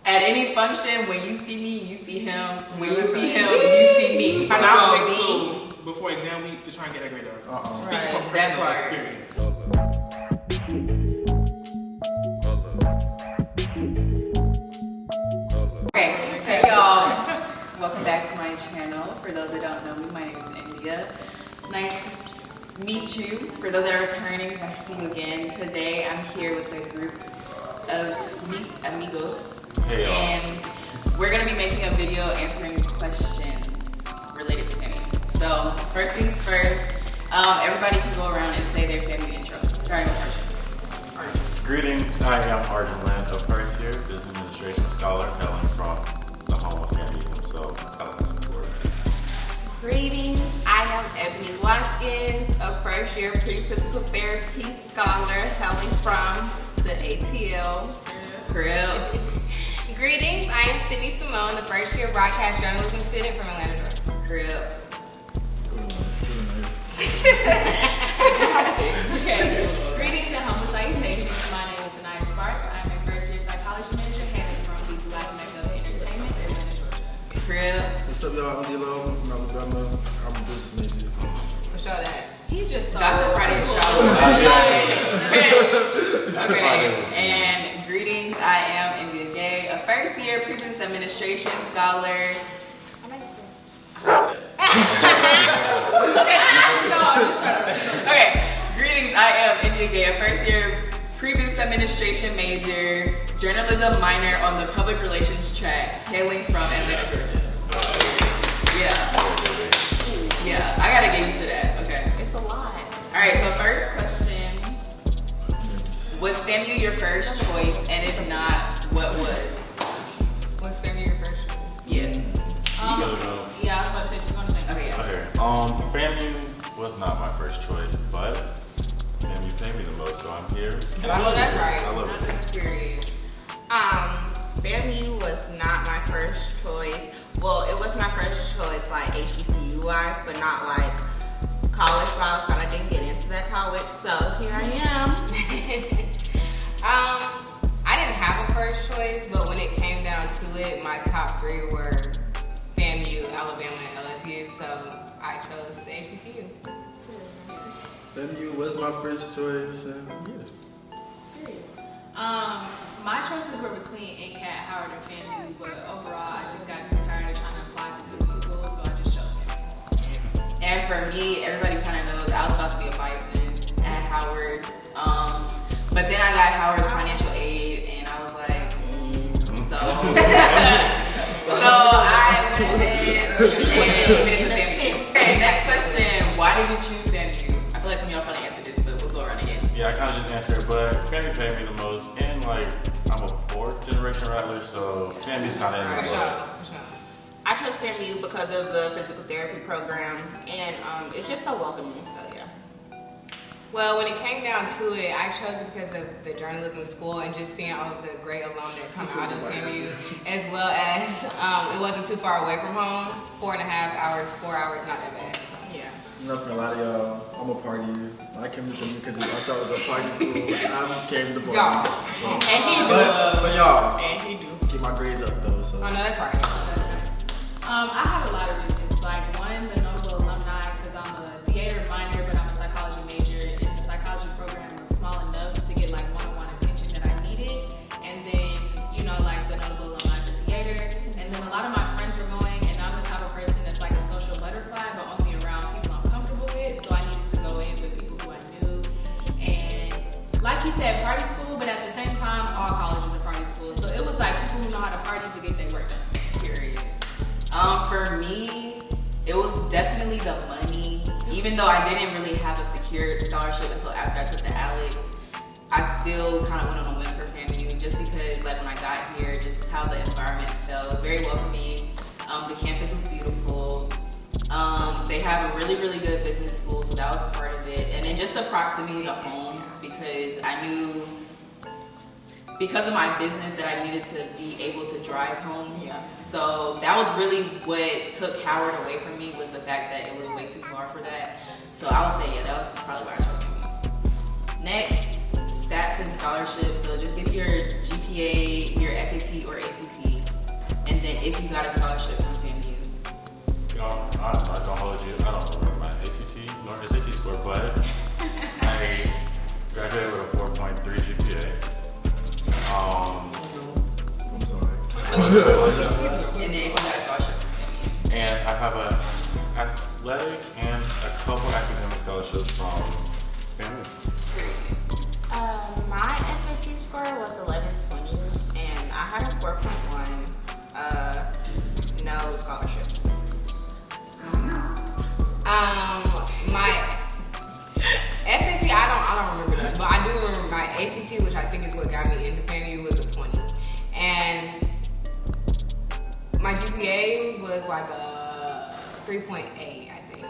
At any function, when you see me, you see him. When you see him, you see me. And I would too before exam week to try and get that grade up. Speaking from personal experience. Okay, hey y'all. Welcome back to my channel. For those that don't know me, my name is Aniyah. Nice to meet you. For those that are returning, it's nice to see you again. Today I'm here with a group of mis amigos. Hey, and we're going to be making a video answering questions related to family. So first things first, everybody can go around and say their family intro. Starting with Argene. Greetings, I am Argene, a first year business administration scholar hailing from the home of family himself, Tallahassee, Florida. Greetings, I am Eboni, a first year pre-physical therapy scholar hailing from the ATL. Crib. Greetings, I am Symone, the first year broadcast journalism student from Atlanta, Georgia. Crib. Okay. Greetings and humble salutations. My name is Synai. I'm a first year psychology major hailing from the Black Mecca of Entertainment in Atlanta, Georgia. Crib. What's up, y'all? I'm D-Lo from Alabama. I'm a business major. For sure that. He's just so Dr. Friday cool. Okay, and greetings, I am Aniyah Gay, a first year pre-business administration scholar. Okay, greetings, I am Aniyah Gay, a first year pre-business administration major, journalism minor on the public relations track, hailing from Atlanta, Georgia. Yeah, I gotta get used to that. Okay. It's a lot. Alright, so first question. Was FAMU your first choice? And if not, what was? Was FAMU your first choice? Yes. Yeah, I was about to say, just want to say. Okay, yeah. Okay, FAMU was not my first choice, but FAMU paid me the most, so I'm here. Oh, that's right. I love it. Period. FAMU was not my first choice. Well, it was my first choice, like HBCU wise, but not like college wise. But I didn't get into that college, so here I am. I didn't have a first choice, but when it came down to it, my top three were FAMU, Alabama, and LSU, so I chose the HBCU. FAMU was my first choice, and My choices were between NCAT, Howard, and FAMU, but overall, I just got too tired of trying to apply to 2 new schools, so I just chose FAMU. And for me, everybody kind of knows I was about to be a bison at Howard. But then I got Howard's financial aid, and I was like, so. So I went ahead and committed to FAMU. Okay, next question. Why did you choose FAMU? I feel like some of y'all probably answered this, but we'll go around again. Yeah, I kind of just answered, but FAMU paid me the most, and like, I'm a 4th generation Rattler, so FAMU's kind of in the For blood. sure. I chose FAMU because of the physical therapy program, and it's just so welcoming. So yeah. Well, when it came down to it, I chose it because of the journalism school and just seeing all of the great alum that come out of FAMU, as well as it wasn't too far away from home. 4.5 hours, 4 hours, not that bad. So. Yeah. nothing a lot of y'all. I'm a party. I came to FAMU because I saw it was a party school. I came to party. Y'all. So. And he do. But y'all, And he do. get my grades up though. So. Oh, no, that's right. I had a lot of reasons. Like, one, the notable alumni, because I'm a theater minor, but I'm a psychology major, and the psychology program was small enough to get like one-on-one attention that I needed. And then, you know, like the notable alumni for theater. And then a lot of my friends were going, and I'm the type of person that's like a social butterfly, but only around people I'm comfortable with. So I needed to go in with people who I knew. And like you said, party school, but at the same time, all colleges are party schools. So it was like people who know how to party but get their work done. Period. For me, it was definitely the money. Even though I didn't really have a secured scholarship until after I took the ALEX, I still kind of went on a win for FAMU just because, like, when I got here, just how the environment felt. It was very welcoming. The campus is beautiful. They have a really, really good business school, so that was part of it. And then just the proximity to home, because I knew, because of my business, that I needed to be able to drive home. Yeah. So that was really what took Howard away from me, was the fact that it was way too far for that. So I would say, yeah, that was probably why I chose FAMU. Next, stats and scholarships. So just give your GPA, your SAT or ACT, And then if you got a scholarship. And I have a athletic and a couple academic scholarships from family. My SAT score was 1120, and I had a 4.1. No scholarships. My SAT, I don't remember that, but I do remember my ACT, which I think is what got me into FAMU, was a 20, and my GPA was like a 3.8, I think.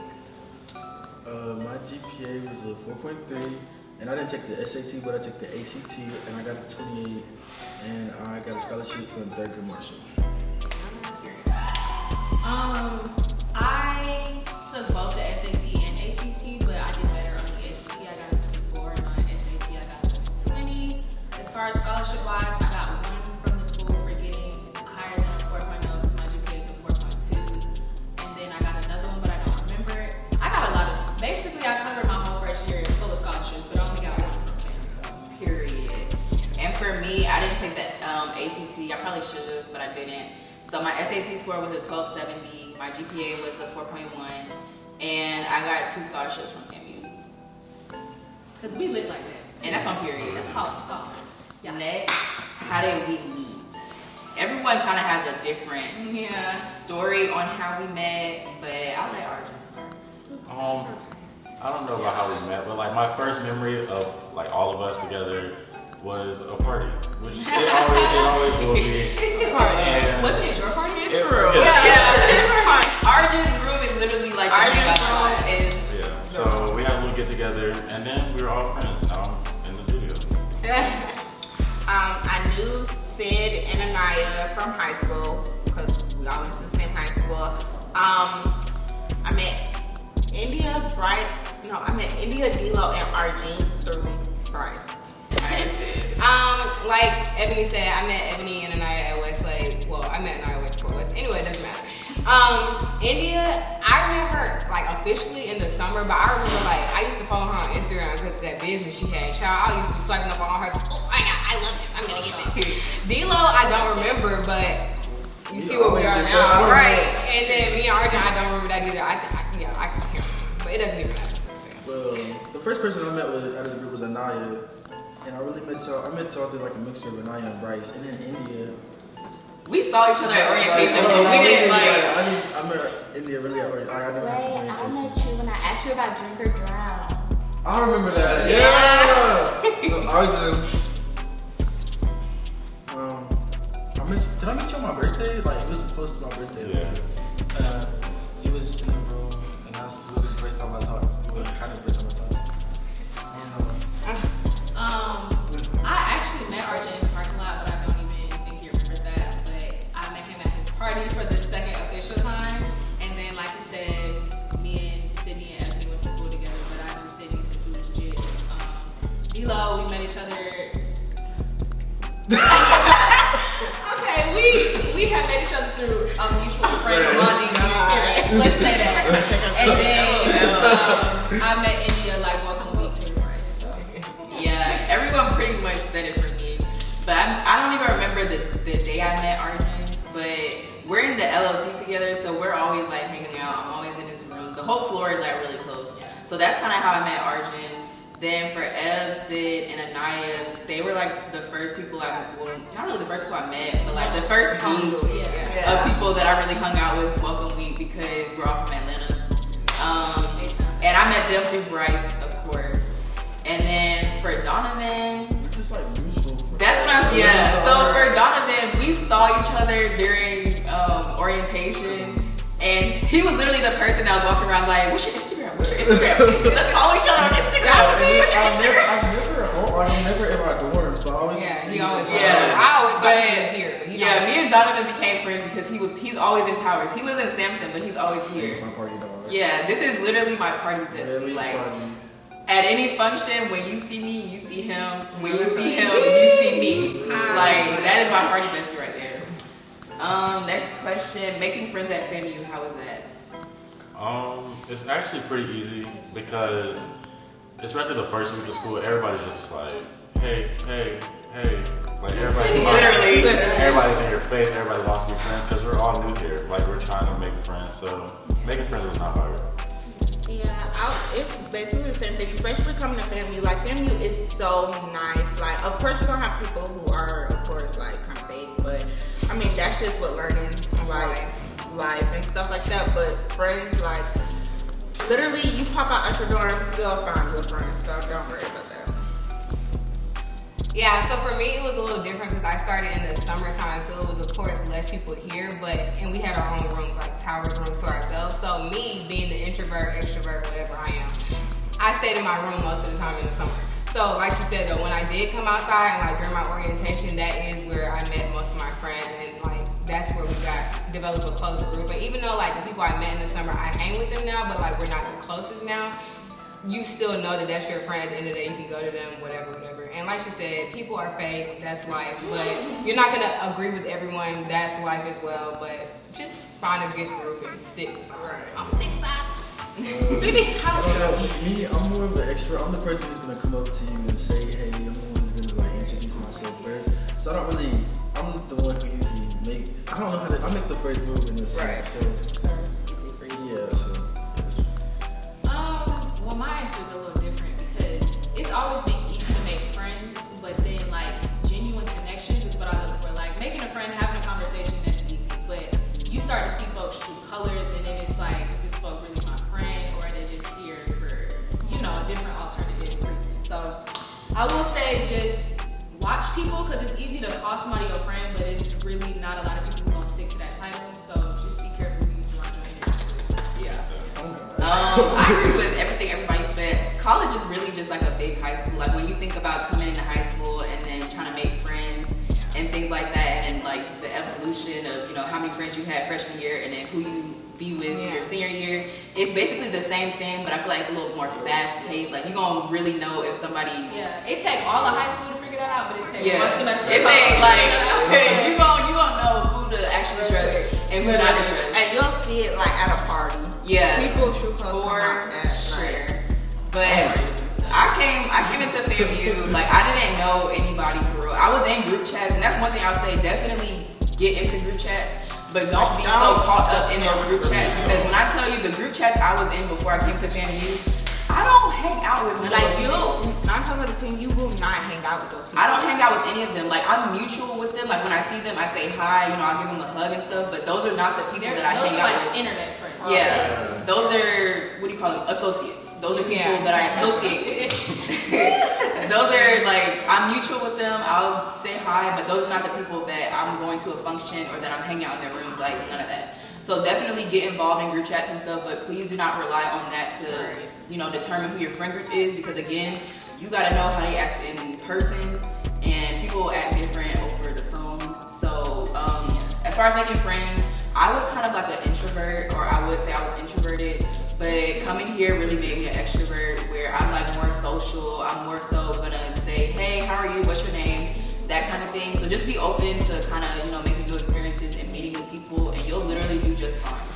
My GPA was a 4.3, and I didn't take the SAT, but I took the ACT, and I got a 28, and I got a scholarship from Thurgood Marshall. I took both the SAT and ACT, but I did better on the ACT. I got a 24, and on SAT I got a 20. As far as scholarship wise, I got one from the school for getting higher than a 4.0 because my GPA is a 4.2. And then I got another one, but I don't remember it. I got a lot of, basically I covered my whole first year full of scholarships, but I only got one from them, so. Period. And for me, I didn't take that ACT. I probably should have, but I didn't. So my SAT score was a 1270. My GPA was a 4.1, and I got 2 scholarships from FAMU. Because we live like that. And that's on period. That's called scholars. Yeah. Next, how did we meet? Everyone kind of has a different story on how we met, but I'll let Argene start. I don't know about how we met, but like my first memory of like all of us together was a party, which it always will be. Party. Wasn't it your party? It's true. Yeah. Argene's room is literally like Argene's room is. Yeah. So we had a little get together, and then we were all friends. Now I'm in the studio. I knew Sid and Aniyah from high school because we all went to the same high school. I met India, D-Lo, and Argene through Bryce. Like Ebony said, I met Ebony and Aniyah at Westlake. Well, I met Aniyah before Westlake. Anyway, it doesn't matter. India, I met her like officially in the summer, but I remember like I used to follow her on Instagram because of that business she had. Child, I used to be swiping up on her. Oh my god, I love this. I'm gonna get this. D-Lo, I don't remember, but you see what we are now, right? And then me and Argene, I don't remember that either. I can't remember, but it doesn't even matter. Well, the first person I met out of the group was Aniyah. And I really met y'all. I met y'all through like a mixture of Aniyah and Bryce. And then India. We saw each other at orientation, but we didn't like. I met India really at orientation. I never had orientation. I met you when I asked you about Drink or Drown. I remember that. Yeah. So Argene. Did I meet you on my birthday? Like it was close to my birthday. Yeah. He was in the room, and it was the first time I talked. It was kind of the first time I talked. I don't know. I actually met Argene in the parking lot, but I don't even think he remembers that. But I met him at his party for the second official time, and then, like he said, me and Sydney and Ebony went to school together. But I knew Sydney since we was jits. D-Lo, we met each other. Okay, we have met each other through a mutual friend of bonding experience. Let's say that. And then I met India like welcome week to Bryce. Yeah, everyone pretty much said it for me. But I don't even remember the day I met Argene. But we're in the LLC together, so we're always like hanging out. I'm always in his room. The whole floor is like really close. So that's kind of how I met Argene. Then for Ev, Sid, and Aniyah, they were like the first people not really the first people I met, but like the first group of people that I really hung out with Welcome Week because we're all from Atlanta. And I met them through Bryce, of course. And then for Donovan, Just like usual. that's when I was, yeah. So for Donovan, we saw each other during orientation. And he was literally the person that was walking around like, what's your Instagram? What's your Instagram? Let's follow each other on Instagram. I'm never in my dorm, so I always He always Yeah. I always thought he was here. But Yeah, me and Donovan became friends because he's always in Towers. He lives in Sampson, but he's always here. It's my party dog. Yeah, this is literally my party bestie. Really Like party. at any function, when you see me, you see him. When you see him, you see me. Like that is my party bestie right there. Next question: making friends at FAMU. How was that? It's actually pretty easy because, especially the first week of school, everybody's just like, hey, Like everybody's everybody's in your face. Everybody wants to be friends because we're all new here. Like we're trying to make friends, so making friends was not hard. Yeah, it's basically the same thing, especially coming to FAMU. Like, FAMU is so nice. Like, of course, you're going to have people who are, of course, like, kind of fake. But, I mean, that's just what learning, like, life and stuff like that. But friends, like, literally, you pop out at your dorm, you'll find your friends. So, don't worry about that. Yeah, so for me, it was a little different because I started in the summertime, so it was, of course, less people here, and we had our own rooms, like towers rooms to ourselves. So me, being the introvert, extrovert, whatever I am, I stayed in my room most of the time in the summer. So like she said, though, when I did come outside and like during my orientation, that is where I met most of my friends, and like that's where we developed a close group. And even though like the people I met in the summer, I hang with them now, but like we're not the closest now, you still know that that's your friend. At the end of the day, you can go to them, whatever. And like she said, people are fake, that's life. But you're not going to agree with everyone, that's life as well. But just find a good group and stick with something. I'm stick Me, I'm more of an extrovert. I'm the person who's going to come up to you and say, hey, I'm the one who's going to like introduce myself first. So I'm the one who usually makes, I don't know how to, I make the first move in this scene. So it's easy for you. Yeah, so. Well, my answer is a little different because it's always been easy to make friends, but then like genuine connections is what I look for. Like making a friend, having a conversation, that's easy. But you start to see folks' true colors, and then it's like, is this folk really my friend, or are they just here for, a different alternative reason? So I will say just watch people because it's easy to call somebody your friend, but it's really not a lot of people who don't stick to that title. So just be careful who you surround your energy with. Yeah. I agree with everything everybody said. College is really just like a big high school. Like when you think about coming into high school and then trying to make friends and things like that, and then like the evolution of how many friends you had freshman year and then who you be with your senior year, it's basically the same thing, but I feel like it's a little more fast paced. Like you're gonna really know if somebody. Yeah, it take all of high school to figure that out, but it takes one semester. It takes like you gonna know who to actually trust and who not to trust, and you'll see it like at a party. Yeah, people true close for sure. But I came into FAMU, like I didn't know anybody for real. I was in group chats, and that's one thing I would say, definitely get into group chats, but don't be so caught up in those group chats, because when I tell you the group chats I was in before I came to FAMU, I don't hang out with them. Like you, 9 times out of 10, you will not hang out with those people. I don't hang out with any of them. Like I'm mutual with them. Like when I see them, I say hi, I'll give them a hug and stuff, but those are not the people that I hang out with. Those are like internet friends. Yeah, those are, what do you call them? Associates. Those are people that I associate with. Those are like, I'm mutual with them. I'll say hi, but those are not the people that I'm going to a function or that I'm hanging out in their rooms. Like none of that. So definitely get involved in group chats and stuff, but please do not rely on that to, determine who your friend group is, because again, you gotta know how they act in person, and people act different over the phone. So as far as making friends, I was kind of like an introvert, or I would say I was introverted, but coming here really made me an extrovert, where I'm like more social. I'm more so gonna say, hey, how are you? What's your name? That kind of thing. So just be open to kind of, making new experiences and meeting new people, and you'll literally do just fine.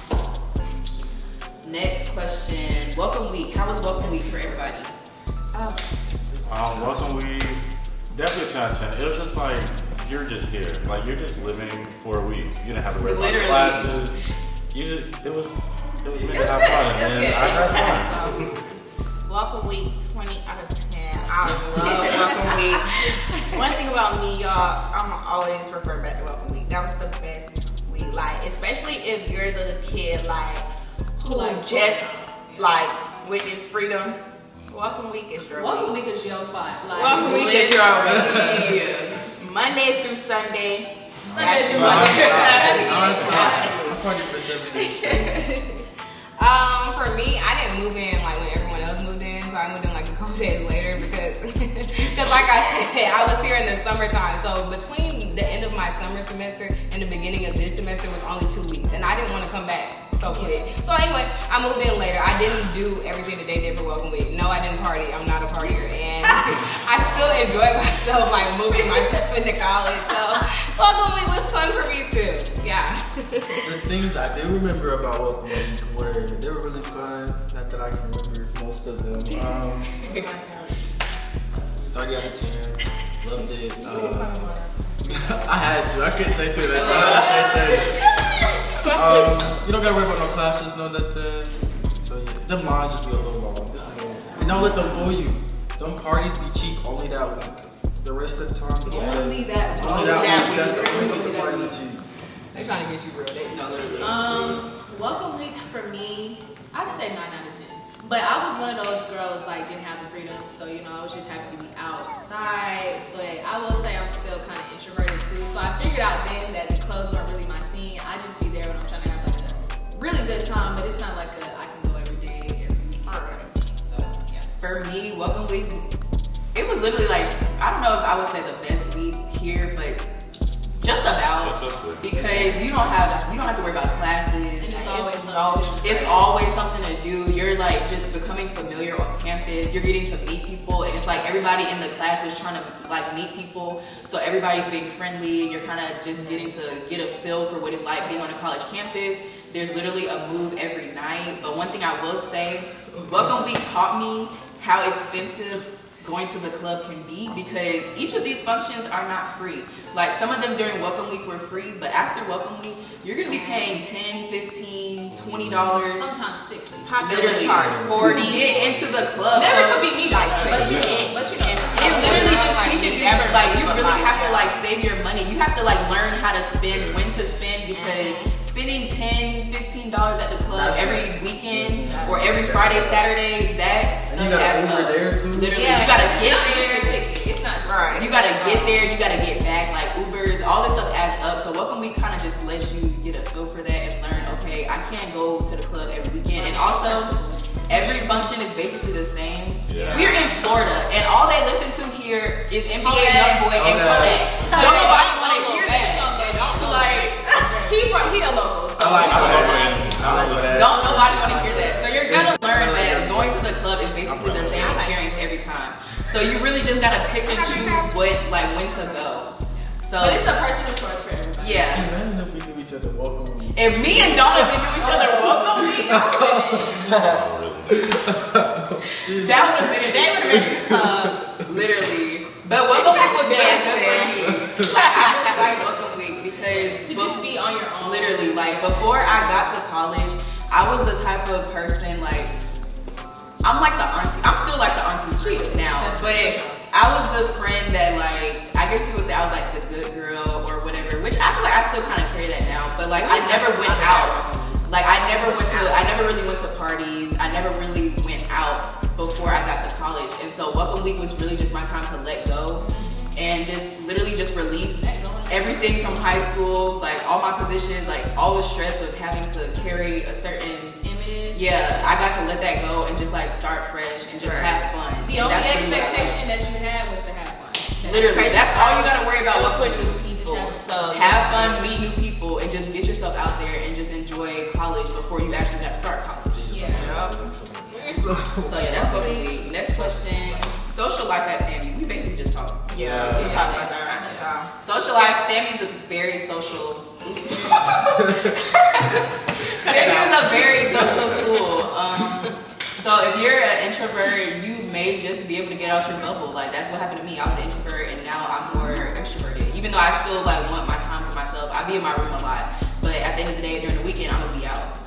Next question. Welcome week. How was welcome week for everybody? Welcome week, definitely 10 out of 10. It was just like, you're just here. Like, you're just living for a week. You didn't have to worry about classes. It was meant to have fun, and I had fun. Welcome week, 20 out of 10. I love welcome week. One thing about me, y'all, I'm always refer back to welcome week. That was the best week. Like, especially if you're the kid, like, who just, like, witnessed freedom. Welcome week is your Welcome week. week is your spot. Like, Welcome week is your week. Monday through Sunday. Sunday through Monday. I'm partying for 7 days straight. For me, I didn't move in like when everyone else moved in, so I moved in like a couple days later because like I said, I was here in the summertime. So between the end of my summer semester and the beginning of this semester was only 2 weeks, and I didn't want to come back so quick. So anyway, I moved in later. I didn't do everything that they did for welcome week. No, I didn't party. I'm not a partier, and I still enjoyed myself, like moving myself into college. So welcome week was fun for me too. Yeah. The things I do remember about welcome week were they were really fun. Not that I can remember most of them. 30 out of 10. Loved it. I had to. I couldn't say to it that time. Same thing. You don't gotta worry about no classes, no nothing. So yeah, them lines just be a little long. And don't let them fool you. Them parties be cheap only that week. The rest of the time, only that week. Only that week. That's the only the parties are cheap. They trying to get you real. Welcome week for me, I'd say 9 out of 10. But I was one of those girls like didn't have the freedom, so I was just happy to be outside. But I will say I'm still kind of introverted too, so I figured out then that the clubs weren't really my scene. I just be there when I'm trying to have like a really good time, but it's not like I can go every day. Alright. So yeah. For me, welcome week, it was literally like I don't know if I would say the best week here, but just about because you don't have to worry about classes. And it's always something to do. You're like just becoming familiar on campus. You're getting to meet people, and it's like everybody in the class was trying to like meet people. So everybody's being friendly, and you're kind of just getting to get a feel for what it's like being on a college campus. There's literally a move every night. But one thing I will say, welcome week taught me how expensive going to the club can be because each of these functions are not free. Like some of them during welcome week were free, but after welcome week, you're gonna be paying $10, $15, $20. Sometimes $60. Literally charge $40 to get into the club. Never could be me though. But you it literally just teaches you like you really have to like save your money. You have to like learn how to spend, when to spend, because spending $10, $15 at the club every weekend or every Friday, Saturday, that and you gotta Uber there too. Literally, you gotta get there. It's not right. You gotta get there. You gotta get back. Like Ubers, all this stuff adds up. So welcome week kind of just lets you get a feel for that and learn. Okay, I can't go to the club every weekend, and also every function is basically the same. Yeah. We're in Florida, and all they listen to here is NBA YoungBoy and Kodak. Don't nobody want to hear that. He a local. So don't nobody want to hear that. So you're gonna learn that going to the club is basically the same experience every time. So you really just gotta pick and choose when to go. So, but it's a personal choice for everybody. Yeah. Imagine if we knew each other welcome week. If me and Donovan knew each other welcome week, that would have been it. They would have been literally. But welcome week was really good for me. I really like welcome week because to just be on your own. Literally, like before I got to college, I was the type of person like I'm like the auntie. I'm still like the auntie chick now, but I was the friend that like I guess you would say I was like the good girl or whatever. Which I feel like I still kind of carry that now, but like I never went out. Like I never really went to parties. I never really went out before I got to college, and so welcome week was really just my time to let go and just literally just release everything from high school, like all my positions, like all the stress of having to carry a certain image. Yeah, I got to let that go and just like start fresh and just have fun. The only expectation that you had was to have fun. Literally, that's all you gotta worry about was with new people. So have fun, meet new people, and just get yourself out there and just enjoy college before you actually got to start college. So yeah, that's what we. Next question. Social life at FAMU. We basically just talked. Yeah, we talked about that. Social life. FAMU is a very social school. FAMU is a very social school. So if you're an introvert, you may just be able to get out your bubble. Like that's what happened to me. I was an introvert, and now I'm more extroverted. Even though I still like want my time to myself, I be in my room a lot. But at the end of the day, during the weekend, I'm gonna be out.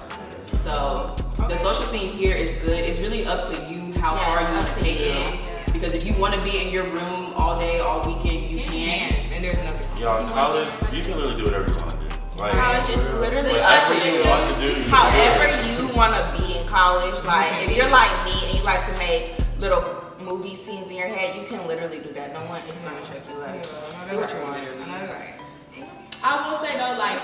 So the social scene here is good. It's really up to you how far you want to take it. Because if you want to be in your room all day, all weekend, you can. And there's nothing. Y'all, college, you can literally do whatever you want to do. Like, college is literally whatever you want to do. However you want to be in college. Like if you're like me and you like to make little movie scenes in your head, you can literally do that. No one is gonna check you. Like do what you want. I will say though, like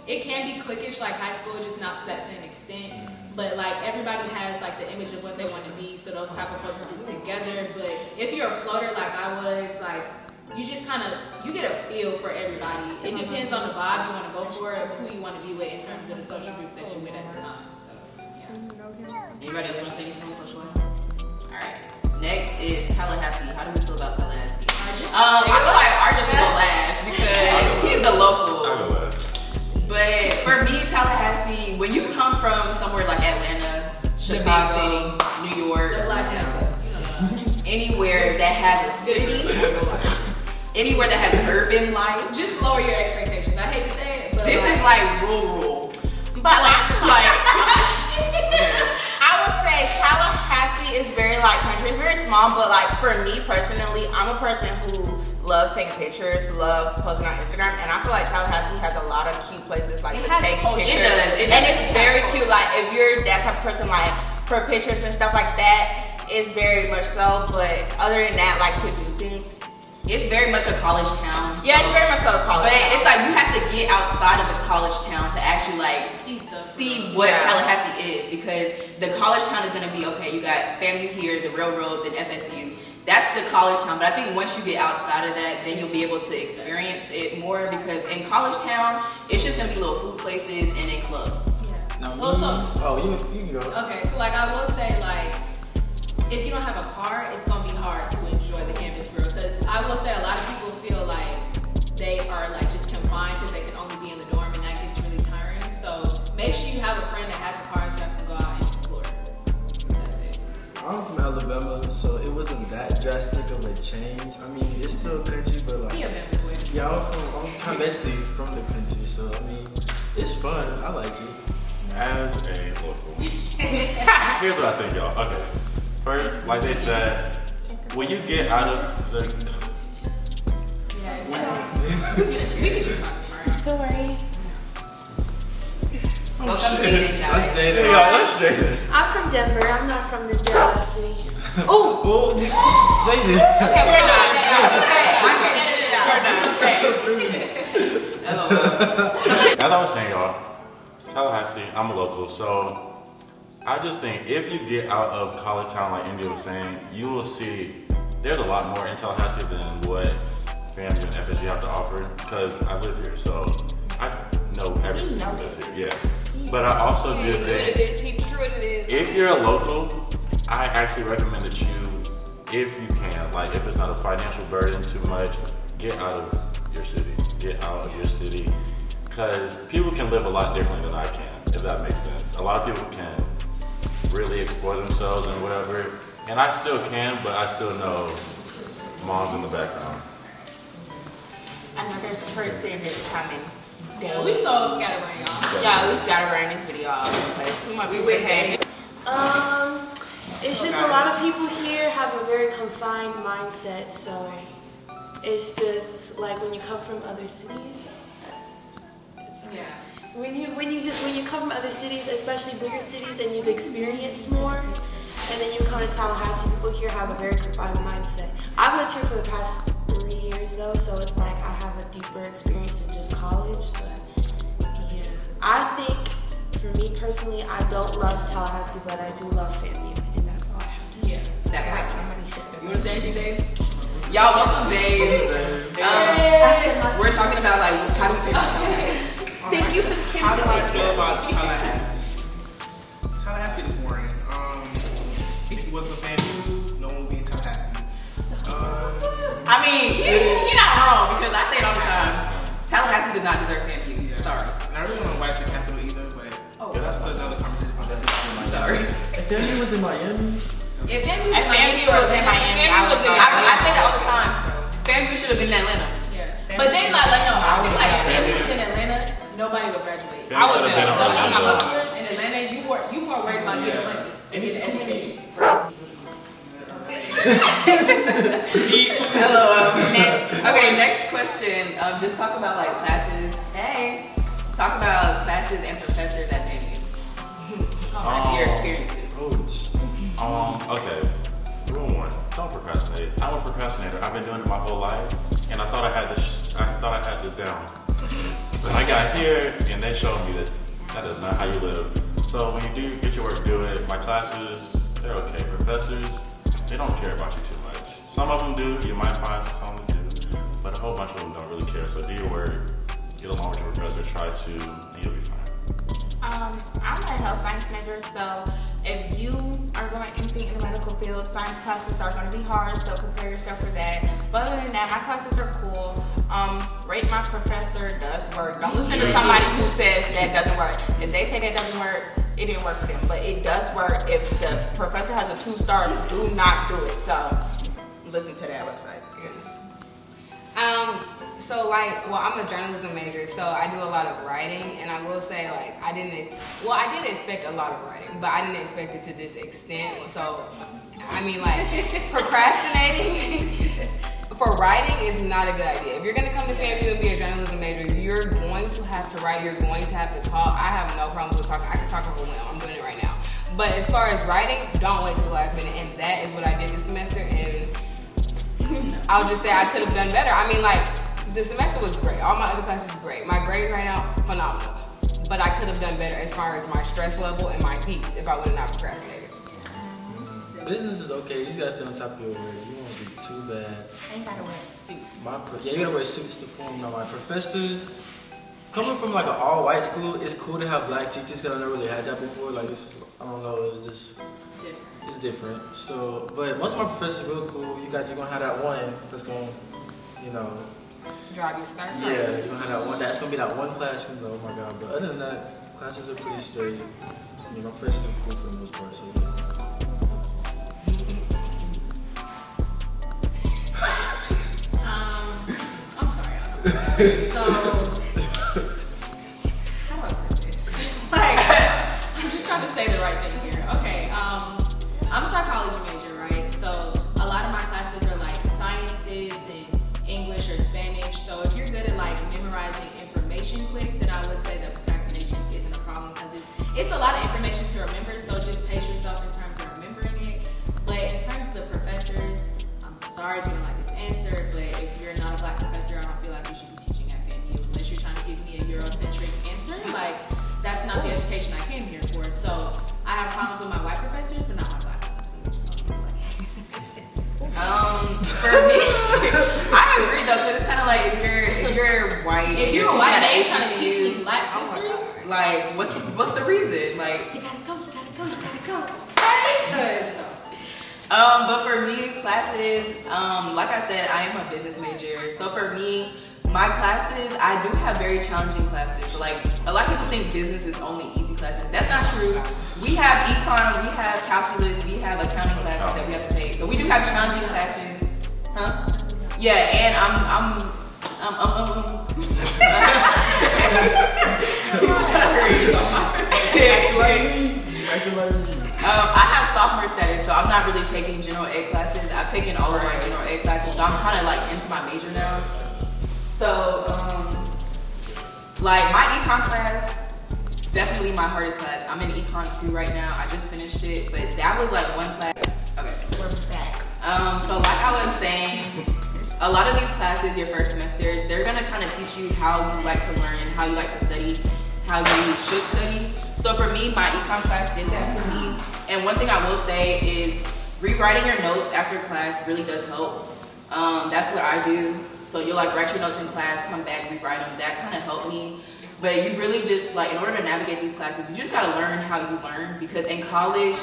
it can be cliquish like high school, just not to that same extent. But like everybody has like the image of what they want to be, so those type of folks group together. But if you're a floater like I was, like you just you get a feel for everybody. It depends on the vibe you want to go for, who you want to be with in terms of the social group that you're with at the time. So yeah. Anybody else want to say anything on social life? All right. Next is Tallahassee. How do we feel about Tallahassee? I feel like Argene should go last because he's the local. I'll go last. But for me, Tallahassee, when you come from somewhere like Atlanta, Chicago, New York, anywhere that has a city, anywhere that has urban life. Just lower your expectations. I hate to say it, but this is like rural. But I would say Tallahassee is very like country. It's very small, but like for me personally, I'm a person who loves taking pictures, love posting on Instagram, and I feel like Tallahassee has a lot of cute places like to take pictures. And it's very cute. Like if you're that type of person, like for pictures and stuff like that, it's very much so. But other than that, like to do things. It's very much a college town. Yeah, it's very much so a college town. But it's like you have to get outside of the college town to actually like see what Tallahassee is, because the college town is going to be, okay, you got FAMU here, the railroad, then FSU. That's the college town. But I think once you get outside of that, then you'll be able to experience it more, because in college town, it's just going to be little food places and then clubs. Yeah. You can go. Okay, so like I will say, like, if you don't have a car, it's going to be hard to enjoy the campus for real. Because I will say a lot of people feel like they are like just confined because they can only be in the dorm, and that gets really tiring. So make sure you have a friend that has a car so you can go out and explore. That's it. I'm from Alabama, so it wasn't that drastic of a change. I mean, it's still country, but like... Yeah, I'm kind of basically from the country, so I mean, it's fun. I like it. As a local, here's what I think, y'all. Okay. First, like they said, when you get out of the... We can just talk about it. Don't worry. Welcome, Jaden, guys. Let's Jaden. Yeah, let's Jaden. I'm from Denver. I'm not from this dirty city. Oh, Jaden. Okay, we're not. I can edit it out. We're not. Okay. As I was saying, y'all, Tallahassee, I'm a local, so I just think if you get out of college town, like India was saying, you will see there's a lot more in Tallahassee than what FAMU and FSU have to offer, because I live here, so I know everything that lives here. Yeah. But I also do think if you're a local, I actually recommend that you, if you can, like if it's not a financial burden too much, get out of your city. Get out of your city, because people can live a lot differently than I can, if that makes sense. A lot of people can really explore themselves and whatever, and I still can, but I still know mom's in the background. Another person is coming. We so scatterbrained, y'all. Yeah, we scatterbrained this video all because too much people hate. It's just a lot of people here have a very confined mindset, so it's just like when you come from other cities. Yeah. When you come from other cities, especially bigger cities, and you've experienced more, and then you come to Tallahassee, people here have a very confined mindset. I've lived here for the past 3 years though, so it's like I have a deeper experience than just college, but yeah. I think, for me personally, I don't love Tallahassee, but I do love FAMU, and that's all I have to say. Yeah, that part. You want to say anything, Dave? Y'all, welcome, Dave. We're talking about like how do we feel about Tallahassee. Thank you for the How camera. do I feel about Tallahassee? Tallahassee is boring. If it wasn't a FAMU, no one would be in Tallahassee. I mean, you're not wrong, because I say it all the time. Tallahassee does not deserve FAMU. Yeah. Sorry. And I really want to wipe the capital either, but that's another conversation about that. Sorry. If FAMU was in Miami, If FAMU was in Miami, I say that all the time. FAMU should have been in Atlanta. Yeah. But then like no, I feel like if FAMU was in Atlanta, nobody would graduate. I would have been So many on Orlando. hustlers in Atlanta, you more worried about getting money. And it's too many. Next question. Just talk about like classes. Hey, talk about classes and professors at FAMU. Your experiences. Okay. Rule 1, don't procrastinate. I'm a procrastinator. I've been doing it my whole life, and I thought I had this down. But I got here, and they showed me that is not how you live. So when you do get your work, do it. My classes, they're okay. Professors, they don't care about you too much. Some of them do. You might find some that do, but a whole bunch of them don't really care. So do your work, get along with your professor, try to, and you'll be fine. I'm a health science major, so if you are going anything in the medical field, science classes are going to be hard, so prepare yourself for that. But other than that, my classes are cool. Rate my professor does work. Don't listen to somebody who says that doesn't work. If they say that doesn't work, it didn't work for them. But it does work. If the professor has a 2 stars, do not do it. So listen to that website. Yes. So like, well, I'm a journalism major, so I do a lot of writing, and I will say like I did expect a lot of writing, but I didn't expect it to this extent. So, I mean, like procrastinating for writing is not a good idea. If you're gonna come to FAMU and be a journalism major, you're going to have to write. You're going to have to talk. I have no problem with talking. I can talk overwhelmed. I'm doing it right now. But as far as writing, don't wait till the last minute, and that is what I did this semester. And I'll just say I could have done better. I mean, like. The semester was great. All my other classes were great. My grades right now, phenomenal. But I could have done better as far as my stress level and my peace if I would have not procrastinated. Business is okay. You just gotta stay on top of your work. You won't be too bad. And you gotta wear suits. You gotta wear suits to form. Now, my professors, coming from like an all-white school, it's cool to have black teachers because I never really had that before. Like, I don't know, it's just different. It's different. So, but most of my professors are real cool. You're gonna have that one that's gonna, drive you start. Yeah, you're gonna have that one. That's gonna be that one class. Oh my god! But other than that, classes are pretty straight. My professors are cool for the most part. So yeah. I'm sorry. So, how do I put this? Like, I'm just trying to say the right thing here. Okay. I'm a psychology major, right? So a lot of my classes are like sciences and English or Spanish. So if you're good at like memorizing information quick, then I would say that procrastination isn't a problem because it's a lot of information to remember. So just pace yourself in terms of remembering it. But in terms of the professors, I'm sorry if you don't like this answer, but if you're not a black professor, I don't feel like you should be teaching at FAMU unless you're trying to give me a Eurocentric answer. Like that's not the education I came here for. So I have problems with my white professors, but not my black professors. For me, I agree though, because it's kind of like if you're white, if you're white, and you're trying to teach me black oh history, like what's the reason? Like you gotta go. But for me, classes, like I said, I am a business major, so for me, my classes, I do have very challenging classes. So like a lot of people think business is only easy classes. That's not true. We have econ, we have calculus, we have accounting classes that we have to take. So we do have challenging classes. Huh? Yeah, and I have sophomore status, so I'm not really taking general ed classes. I've taken all of my general ed classes, so I'm kind of like into my major now. So, like my econ class, definitely my hardest class. I'm in econ 2 right now. I just finished it, but that was like one class. Okay, We're back. So like I was saying, a lot of these classes, your first semester, they're gonna kind of teach you how you like to learn, how you like to study, how you should study. So for me, my econ class did that for me. And one thing I will say is rewriting your notes after class really does help. That's what I do. So you'll like write your notes in class, come back, rewrite them. That kind of helped me. But you really just like, in order to navigate these classes, you just gotta learn how you learn, because in college,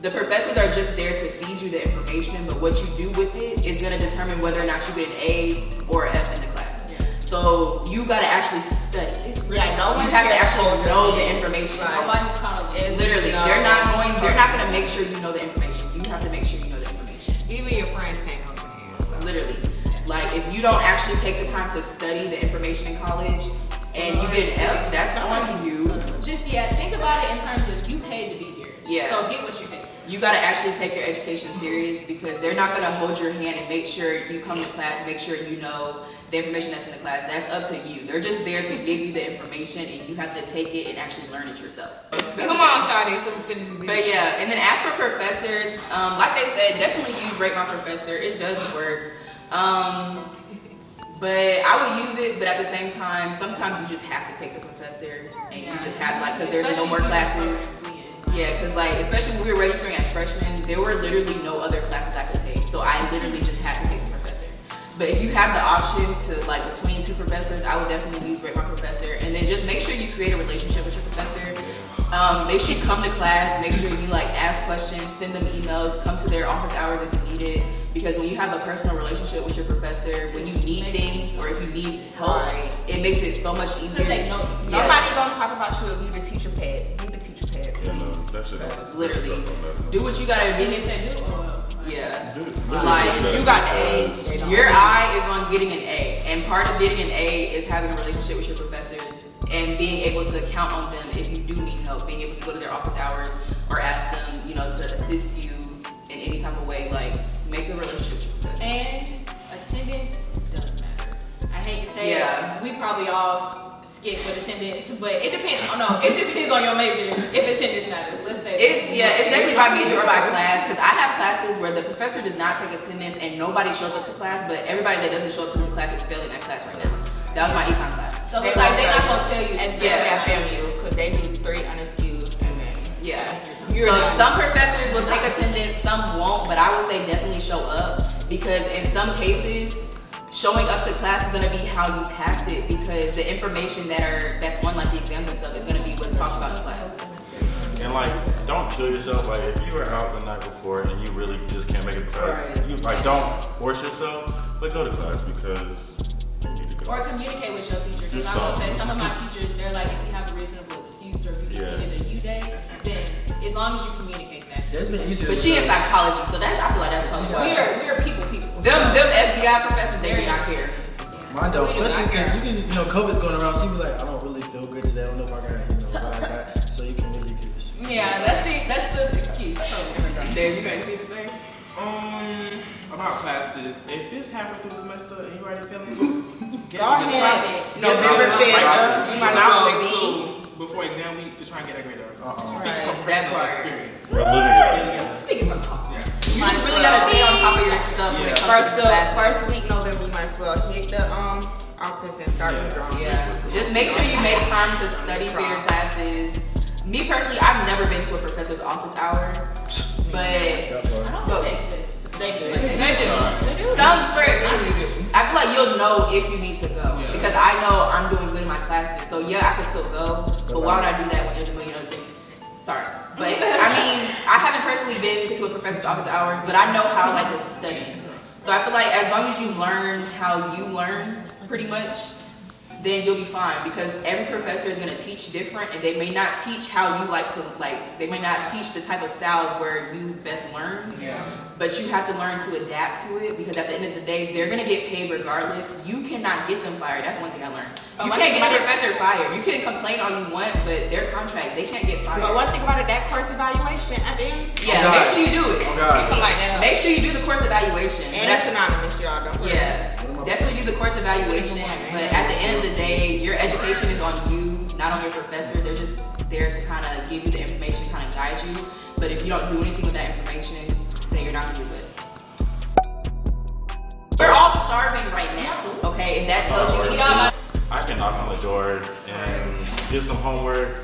the professors are just there to feed you the information, but what you do with it is gonna determine whether or not you get an A or an F in the class. Yeah. So you gotta actually study. No one you have to actually know the information. Nobody's calling. Literally, they're not gonna make sure you know the information. You have to make sure you know the information. Even your friends can't hold your hand. So. Literally. Like if you don't actually take the time to study the information in college and you get an F, that's on you. Just think about it in terms of you paid to be here. Yeah. So get what you paid for. You gotta actually take your education serious, because they're not gonna hold your hand and make sure you come to class, make sure you know the information that's in the class. That's up to you. They're just there to give you the information, and you have to take it and actually learn it yourself. Come on, Shawty, so we finish the video. But yeah, and then as for professors, like they said, definitely use Rate My Professor. It does work. But I would use it, but at the same time, sometimes you just have to take the professor, and you just have because there's no more classes. Yeah, because especially when we were registering as freshmen, there were literally no other classes I could take. So I literally just had to take the professor. But if you have the option to between two professors, I would definitely use Rate My Professor. And then just make sure you create a relationship with your professor. Make sure you come to class, make sure you ask questions, send them emails, come to their office hours if you need it. Because when you have a personal relationship with your professor, when you need things or if you need help, it makes it so much easier. Nobody gonna talk about you if you the teacher pad. You the teacher pad. Yeah, no, that shit happens. Literally. Do what you gotta do. And if they do, Yeah. Like, you got the A. Your eye is on getting an A. And part of getting an A is having a relationship with your professors and being able to count on them if you do need help, being able to go to their office hours or ask them, you know, to assist you in any type of way. Like, make a relationship with your professors. And attendance does matter. I hate to say it, we probably all skip with attendance, but it depends. Oh no, it depends on your major if attendance matters. Let's say it's definitely by major or by class, because I have classes where the professor does not take attendance and nobody shows up to class, but everybody that doesn't show up to the class is failing that class right now. That was my econ class. So it's like they're not gonna tell you. At FAMU, because they do 3 unexcused and then So some professors will take attendance, some won't, but I would say definitely show up, because in some cases, showing up to class is gonna be how you pass it, because the information that's on like the exams and stuff is gonna be what's talked about in class. And like, don't kill yourself. Like, if you were out the night before and you really just can't make it to class, you like don't force yourself, but go to class because you need to go. Or communicate with your teacher. Because I will say some of my teachers, they're like, if you have a reasonable excuse or if you just needed a U day, then as long as you communicate that. It's been easier. But she in psychology, so I feel like that's totally we're people. Them FBI professors, they do not care. Mine don't. You can, COVID's going around, so you be like, I don't really feel good today. I don't know if I got, what I got. So you can really give this. Yeah, that's the excuse. Dave, you got anything to say? About classes, if it's halfway through the semester and you already feeling go ahead. November 5th, you might as well be before exam week to try and get a grade up. Speaking from personal experience. Speaking from home. You just really gotta stay on top of your stuff when it comes to class. First week November, you might as well hit the office and start withdrawing. Just make sure you make time to study for your classes. Me personally, I've never been to a professor's office hour, but I don't think they exist. They do. I feel like you'll know if you need to go, because I know I'm doing good in my classes. So I can still go, but why would I do that when there's a million other things? Sorry, but I mean, I haven't personally been to a professor's office hour, but I know how I like to study. So I feel like as long as you learn how you learn, pretty much, then you'll be fine, because every professor is going to teach different, and they may not teach how you like to, they may not teach the type of style where you best learn, but you have to learn to adapt to it, because at the end of the day, they're going to get paid regardless. You cannot get them fired. That's one thing I learned. You can't get a professor fired. You can complain all you want, but their contract, they can't get fired. But one thing about it, that course evaluation at the end, make sure you do it. Make sure you do the course evaluation. And that's anonymous, y'all. Don't worry. Definitely do the course evaluation, but at the end of the day, your education is on you, not on your professor. They're just there to kind of give you the information, kind of guide you. But if you don't do anything with that information, then you're not going to do good. We're all starving right now, okay? And that tells you anything. I can knock on the door and do some homework,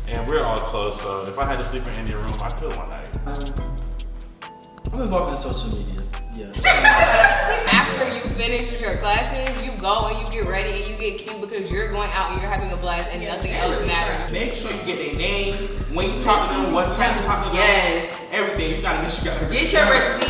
and we're all close. So if I had to sleep in your room, I could one night. I'm involved in social media. After you finish with your classes, you go and you get ready and you get cute because you're going out and you're having a blast and nothing else matters. Make sure you get their name, when you talk to them, what time you talk to them, everything. You gotta make sure you got get your receipt.